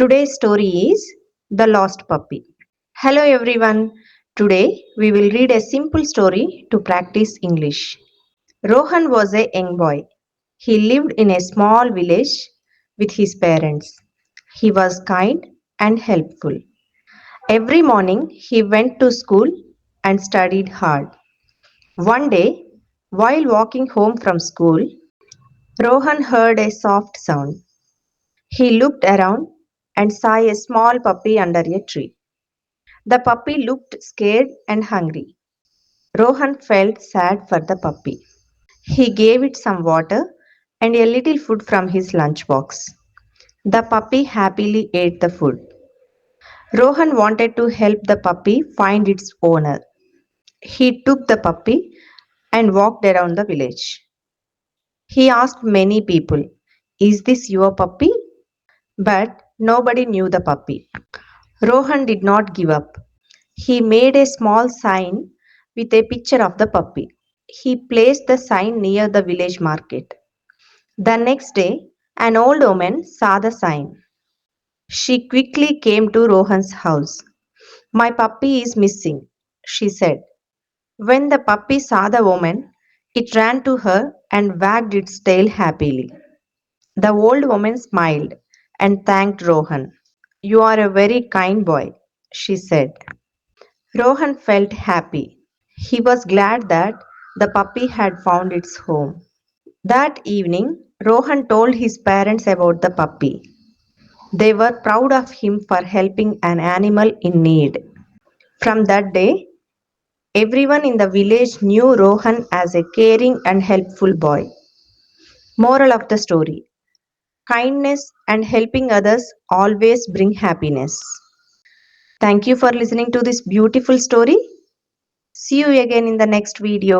Today's story is The Lost Puppy. Hello everyone. Today we will read a simple story to practice English. Rohan was a young boy. He lived in a small village with his parents. He was kind and helpful. Every morning he went to school and studied hard. One day, while walking home from school, Rohan heard a soft sound. He looked around and saw a small puppy under a tree. The puppy looked scared and hungry. Rohan felt sad for the puppy. He gave it some water and a little food from his lunchbox. The puppy happily ate the food. Rohan wanted to help the puppy find its owner. He took the puppy and walked around the village. He asked many people, "Is this your puppy?" But nobody knew the puppy. Rohan did not give up. He made a small sign with a picture of the puppy. He placed the sign near the village market. The next day, an old woman saw the sign. She quickly came to Rohan's house. "My puppy is missing," she said. When the puppy saw the woman, it ran to her and wagged its tail happily. The old woman smiled and thanked Rohan. "You are a very kind boy," she said. Rohan felt happy. He was glad that the puppy had found its home. That evening, Rohan told his parents about the puppy. They were proud of him for helping an animal in need. From that day, everyone in the village knew Rohan as a caring and helpful boy. Moral of the story: kindness and helping others always bring happiness. Thank you for listening to this beautiful story. See you again in the next video.